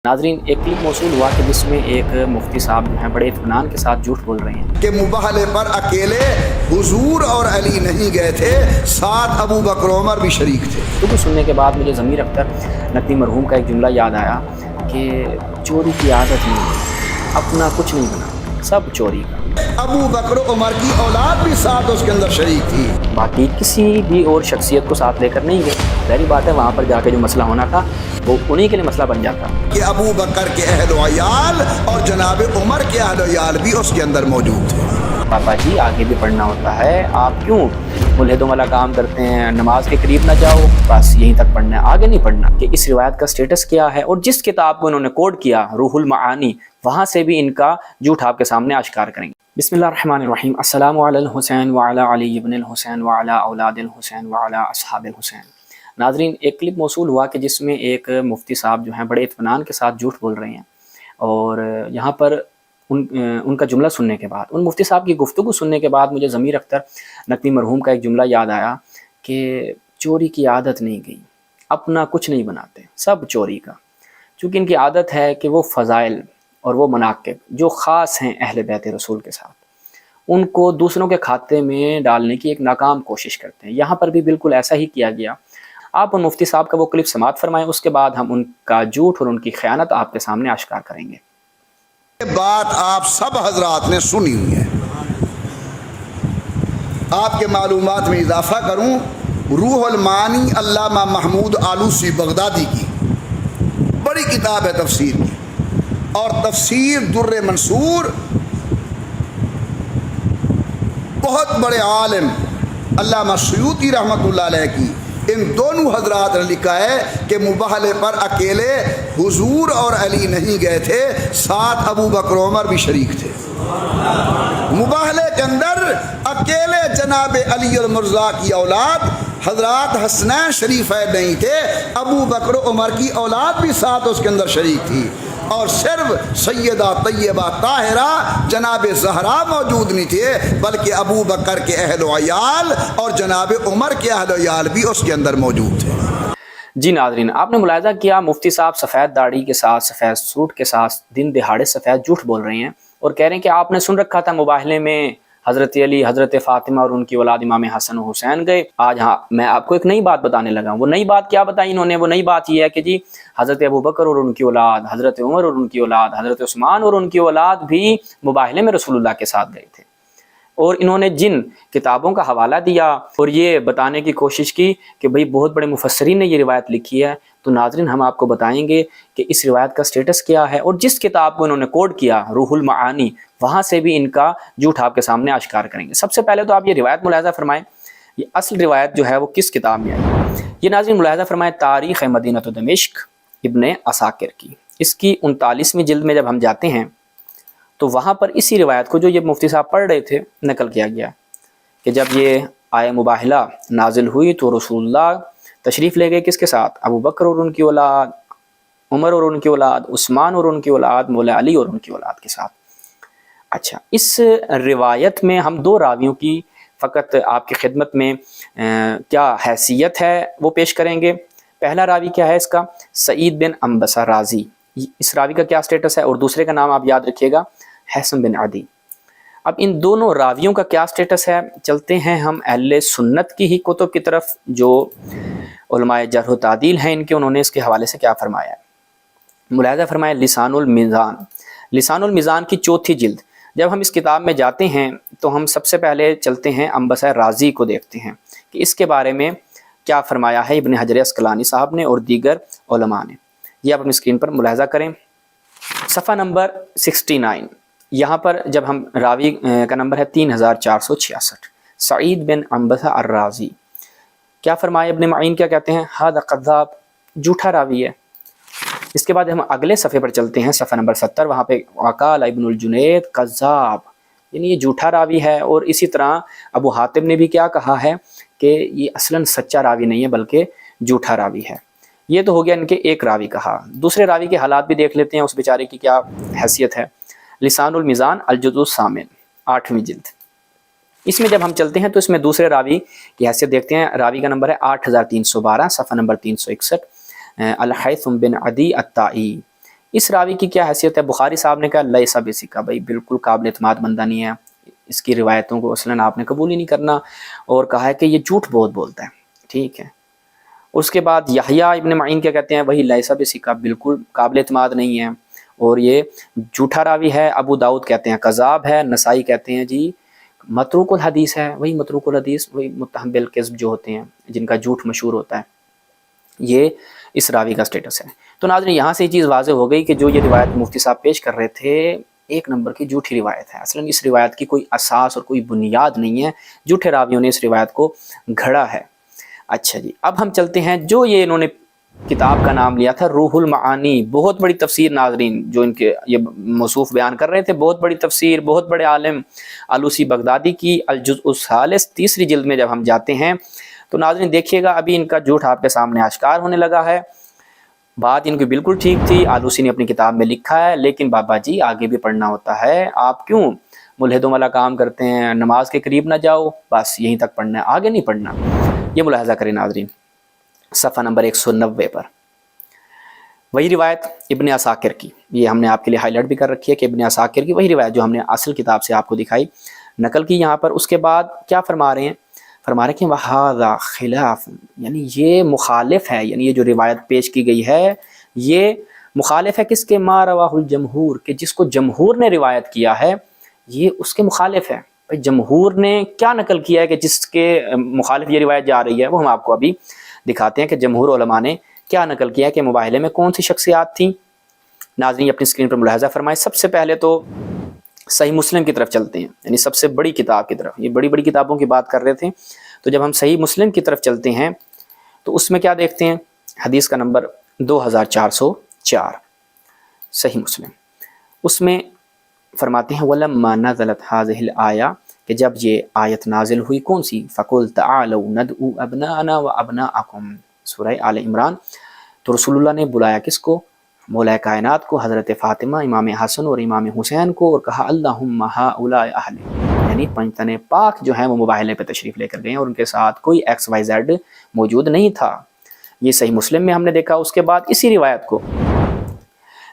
नाज़रीन, एक क्लिप मौसूल हुआ कि जिसमें एक मुफ्ती साहब जो हैं बड़े इत्मीनान के साथ झूठ बोल रहे हैं कि मुबाहले पर अकेले हुजूर और अली नहीं गए थे, साथ अबू बकर उमर भी शरीक थे। तो सुनने के बाद मुझे ज़मीर अख्तर नकवी मरहूम का एक जुमला याद आया कि चोरी की आदत नहीं, अपना कुछ नहीं बना, सब चोरी का। अबू बकर उमर की औलाद भी साथ उसके अंदर शरीक थी। बाकी किसी भी और शख्सियत को साथ लेकर नहीं गए। पहली बात है, वहाँ पर जाके जो मसला होना था वो उन्हीं के लिए मसला बन जाता कि अबू बकर के अहल वयाल और जनाब उमर के अहल वयाल भी उसके अंदर मौजूद थे। पापा जी, आगे भी पढ़ना होता है, आप क्यों मुल्हिदों वाला काम करते हैं? नमाज के करीब ना जाओ, बस यहीं तक पढ़ना है, आगे नहीं पढ़ना। कि इस रिवायत का स्टेटस क्या है और जिस किताब को इन्होंने कोड किया रूहुल मानी, वहाँ से भी इनका झूठ आपके सामने आश्कार करेंगे। बिस्मिल्लाहिर्रहमानिर्रहीम। अस्सलामु अलल हुसैन व अला अली इब्निल हुसैन व अला औलादिल हुसैन व अला अस्हाबिल हुसैन। नाज़रीन, एक क्लिप मौसूल हुआ कि जिसमें एक मुफ्ती साहब जो हैं बड़े इत्मीनान के साथ झूठ बोल रहे हैं और यहाँ पर उनका जुमला सुनने के बाद, उन मुफ्ती साहब की गुफ्तगू सुनने के बाद मुझे ज़मीर अख्तर नकवी मरहूम का एक जुमला याद आया कि चोरी की आदत नहीं गई, अपना कुछ नहीं बनाते, सब चोरी का। चूँकि इनकी आदत है कि वो फ़ज़ाइल और वो मनाक़िब जो ख़ास हैं अहले बैत रसूल के साथ, उनको दूसरों के खाते में डालने की एक नाकाम कोशिश करते हैं। यहाँ पर भी बिल्कुल ऐसा ही किया गया। आप उन मुफ्ती साहब का वो क्लिप समात फरमाएं, उसके बाद हम उनका झूठ और उनकी ख़यानत आपके सामने आश्कार करेंगे। ये बात आप सब हजरात ने सुनी हुई है। आपके मालूमात में इजाफा करूं, रूहुल मानी अल्लामा महमूद आलूसी बगदादी की बड़ी किताब है तफसीर की, और तफसीर दुर्र मंसूर बहुत बड़े आलिम अल्लामा सयूती रहमतुल्लाह अलैह की, इन दोनों हजरात ने लिखा है कि मुबाहले पर अकेले हुजूर और अली नहीं गए थे, साथ अबू बकर उमर भी शरीक थे। मुबाहले के अंदर अकेले जनाब अली और मुर्जा की औलाद हजरात हसनैन शरीफैन नहीं थे, अबू बकर उमर की औलाद भी साथ उसके अंदर शरीक थी। और सिर्फ सैयदा तैयबा ताहिरा जनाब ज़हरा मौजूद नहीं थे, बल्कि अबू बकर के अहल वयाल और जनाब उमर के अहल वयाल भी उसके अंदर मौजूद थे। जी नाज़रीन, आपने मुलाहिज़ा किया, मुफ्ती साहब सफ़ेद दाढ़ी के साथ, सफ़ेद सूट के साथ दिन दिहाड़े सफ़ेद झूठ बोल रहे हैं और कह रहे हैं कि आपने सुन रखा था मुबाहले में हज़रत अली, हज़रत फ़ातिमा और उनकी औलाद इमाम हसन और हुसैन गए। आज हाँ, मैं आपको एक नई बात बताने लगा हूँ। वो नई बात क्या बताई इन्होंने? वो नई बात ये है कि जी हज़रत अबू बकर और उनकी औलाद, हज़रत उमर और उनकी औलाद, हज़रत उस्मान और उनकी औलाद भी मुबाहले में रसूलुल्लाह के साथ गए थे। और इन्होंने जिन किताबों का हवाला दिया और ये बताने की कोशिश की कि भाई बहुत बड़े मुफस्सरीन ने ये रिवायत लिखी है, तो नाज़रीन हम आपको बताएंगे कि इस रिवायत का स्टेटस क्या है और जिस किताब को इन्होंने कोड किया रूहुल मानी, वहाँ से भी इनका झूठ आपके सामने आश्कार करेंगे। सबसे पहले तो आप ये रिवायत मुलाहिज़ा फरमाएँ, ये असल रिवायत जो है वो किस किताब में आई। ये नाज़रीन मुलाहिज़ा फरमाएँ तारीख़ मदीनत दमिश्क इब्ने असाकिर की, इसकी 39वीं जिल्द में जब हम जाते हैं तो वहाँ पर इसी रिवायत को जो ये मुफ्ती साहब पढ़ रहे थे नकल किया गया कि जब ये आय मुबाहिला नाजिल हुई तो रसूलुल्लाह तशरीफ़ ले गए किसके साथ? अबू बकर और उनकी औलाद, उमर और उनकी औलाद, उस्मान और उनकी औलाद, मौला अली और उनकी औलाद के साथ। अच्छा, इस रिवायत में हम दो रावियों की फ़कत आपकी खिदमत में क्या हैसियत है वो पेश करेंगे। पहला रावी क्या है इसका? सईद बिन अम्बसा राजी, इस रावी का क्या स्टेटस है? और दूसरे का नाम आप याद रखिएगा, हैसम बिन अदी। अब इन दोनों रावियों का क्या स्टेटस है? चलते हैं हम अहले सुन्नत की ही कुतुब की तरफ, जो उलमाए जर्ह तादील हैं इनके, उन्होंने इसके हवाले से क्या फरमाया है। मुलाहिज़ा फरमाया लिसानुल मीज़ान, लिसानुल मीज़ान की 4थी जिल्द। जब हम इस किताब में जाते हैं तो हम सबसे पहले चलते हैं अम्बसा राजी को देखते हैं कि इसके बारे में क्या फरमाया है इब्न हजर अस्कलानी साहब ने और दीगर उलमा ने। ये आप अपनी स्क्रीन पर मुलाहिज़ा करें, सफ़ा नंबर 69। यहाँ पर जब हम रावी का नंबर है 3466, सईद बिन अम्बसा अर्राज़ी। क्या फरमाया इब्न मईन, क्या कहते हैं? हादा कज़्ज़ाब, झूठा रावी है। इसके बाद हम अगले सफ़े पर चलते हैं, सफ़ा नंबर 70, वहाँ पे वक़ाल इब्नुल जुनैद कज़्ज़ाब, यानी ये झूठा रावी है। और इसी तरह अबू हातिम ने भी क्या कहा है कि ये असलन सच्चा रावी नहीं है बल्कि झूठा रावी है। ये तो हो गया इनके एक रावी कहा। दूसरे रावी के हालात भी देख लेते हैं, उस बेचारे की क्या हैसियत है। लिसानुल मीज़ान अलजुज़ु सामिन 8वीं जिल्द, इसमें जब हम चलते हैं तो इसमें दूसरे रावी की हैसियत देखते हैं। रावी का नंबर है 8312, सफ़ा नंबर 361, अल-हैसम बिन अदी अत्ताई, اس راوی کی کیا حیثیت ہے؟ بخاری صاحب نے کہا لیس بثقہ، بھائی بالکل قابل اعتماد بندہ نہیں ہے، اس کی روایتوں کو اصلاً آپ نے قبول ہی نہیں کرنا، اور کہا ہے کہ یہ جھوٹ بہت بولتا ہے، ٹھیک ہے۔ اس کے بعد یحییٰ ابن معین کیا کہتے ہیں؟ وہی لیس بثقہ، بالکل قابل اعتماد نہیں ہے اور یہ جھوٹا راوی ہے۔ ابو داؤد کہتے ہیں کذاب ہے، نسائی کہتے ہیں جی متروک الحدیث ہے، وہی متروک الحدیث، وہی متہم بالکذب جو ہوتے ہیں جن کا جھوٹ مشہور ہوتا ہے، یہ اس راوی کا سٹیٹس ہے۔ تو ناظرین یہاں سے یہ چیز واضح ہو گئی کہ جو یہ روایت مفتی صاحب پیش کر رہے تھے ایک نمبر کی جھوٹی روایت ہے، اصلاً اس روایت کی کوئی اساس اور کوئی بنیاد نہیں ہے، جھوٹے راویوں نے اس روایت کو گھڑا ہے۔ اچھا جی، اب ہم چلتے ہیں جو یہ انہوں نے کتاب کا نام لیا تھا روح المعانی، بہت بڑی تفسیر ناظرین جو ان کے یہ موصوف بیان کر رہے تھے، بہت بڑی تفسیر، بہت بڑے عالم آلوسی بغدادی کی الجزء الثالث تیسری جلد میں جب ہم جاتے ہیں تو ناظرین دیکھیے گا ابھی ان کا جھوٹ آپ کے سامنے آشکار ہونے لگا ہے۔ بات ان کی بالکل ٹھیک تھی، آلوسی نے اپنی کتاب میں لکھا ہے، لیکن بابا جی آگے بھی پڑھنا ہوتا ہے، آپ کیوں ملحدوں والا کام کرتے ہیں؟ نماز کے قریب نہ جاؤ، بس یہیں تک پڑھنا ہے، آگے نہیں پڑھنا۔ یہ ملاحظہ کریں ناظرین صفحہ نمبر 190 پر وہی روایت ابن عساکر کی، یہ ہم نے آپ کے لیے ہائی لائٹ بھی کر رکھی ہے کہ ابن عساکر کی وہی روایت جو ہم نے اصل کتاب سے آپ کو دکھائی نقل کی یہاں پر۔ اس کے بعد کیا فرما رہے ہیں؟ فرما رہے ہیں کہ وَهَذَا خلاف، یعنی یہ مخالف ہے، یعنی یہ جو روایت پیش کی گئی ہے یہ مخالف ہے کس کے؟ ما رواہ الجمہور، کہ جس کو جمہور نے روایت کیا ہے یہ اس کے مخالف ہے۔ بھائی جمہور نے کیا نقل کیا ہے کہ جس کے مخالف یہ روایت جا رہی ہے؟ وہ ہم آپ کو ابھی دکھاتے ہیں کہ جمہور علماء نے کیا نقل کیا ہے کہ مباحلے میں کون سی شخصیات تھیں۔ ناظرین اپنی اسکرین پر ملاحظہ فرمائیں، سب سے پہلے تو صحیح مسلم کی طرف چلتے ہیں، یعنی سب سے بڑی کتاب کی طرف، یہ بڑی بڑی کتابوں کی بات کر رہے تھے، تو جب ہم صحیح مسلم کی طرف چلتے ہیں تو اس میں کیا دیکھتے ہیں؟ حدیث کا نمبر 2404 صحیح مسلم، اس میں فرماتے ہیں وَلَمَّا نَزَلَتْ هَذِهِ الْآيَةُ، کہ جب یہ آیت نازل ہوئی کون سی؟ فَقُلْ تَعَالَوْا نَدْعُوا أَبْنَاءَنَا وَأَبْنَاءَكُمْ، سورہ آل عمران۔ تو رسول اللہ نے بلایا کس کو؟ مولا کائنات کو، حضرت فاطمہ، امام حسن اور امام حسین کو، اور کہا اللہم ہؤلاء اہل، یعنی پنجتن پاک جو ہیں وہ مباحلے پہ تشریف لے کر گئے ہیں اور ان کے ساتھ کوئی ایکس وائی زیڈ موجود نہیں تھا۔ یہ صحیح مسلم میں ہم نے دیکھا۔ اس کے بعد اسی روایت کو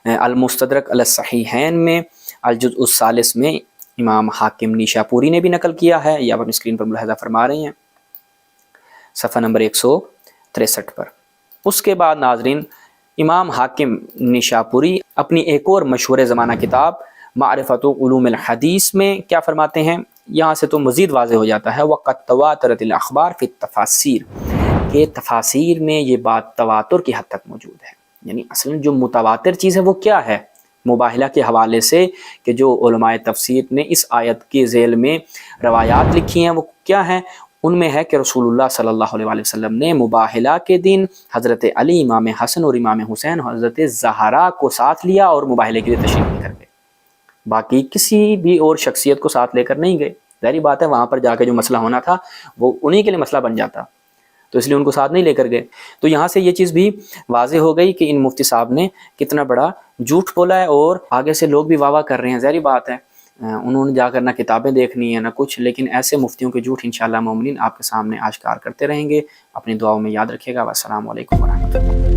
المستدرک علی الصحیحین میں الجزء الثالث میں امام حاکم نیشاپوری نے بھی نقل کیا ہے، یہ آپ اپنی اسکرین پر ملاحظہ فرما رہے ہیں صفحہ نمبر 163 پر۔ اس کے بعد ناظرین امام حاکم نیشاپوری اپنی ایک اور مشہور زمانہ کتاب معرفت علوم الحدیث میں کیا فرماتے ہیں؟ یہاں سے تو مزید واضح ہو جاتا ہے وَقَدْ تَوَاتَرَتِ الْأَخْبَارُ فِي التَّفَاسِيرِ، کہ تفاسیر میں یہ بات تواتر کی حد تک موجود ہے۔ یعنی اصلاً جو متواتر چیز ہے وہ کیا ہے؟ مباحلہ کے حوالے سے کہ جو علماء تفسیر نے اس آیت کے ذیل میں روایات لکھی ہیں وہ کیا ہیں؟ ان میں ہے کہ رسول اللہ صلی اللہ علیہ وسلم نے مباحلہ کے دن حضرت علی، امام حسن اور امام حسین، حضرت زہرا کو ساتھ لیا اور مباحلے کے لیے تشریف لے کر گئے، باقی کسی بھی اور شخصیت کو ساتھ لے کر نہیں گئے۔ ظاہری بات ہے وہاں پر جا کے جو مسئلہ ہونا تھا وہ انہی کے لیے مسئلہ بن جاتا، تو اس لیے ان کو ساتھ نہیں لے کر گئے۔ تو یہاں سے یہ چیز بھی واضح ہو گئی کہ ان مفتی صاحب نے کتنا بڑا جھوٹ بولا ہے، اور آگے سے لوگ بھی واہ واہ کر رہے ہیں۔ ظاہری بات ہے انہوں نے جا کر نہ کتابیں دیکھنی ہے نہ کچھ، لیکن ایسے مفتیوں کے جھوٹ انشاءاللہ مومنین آپ کے سامنے آشکار کرتے رہیں گے۔ اپنی دعاؤں میں یاد رکھیے گا۔ والسلام علیکم ورحمۃ اللہ۔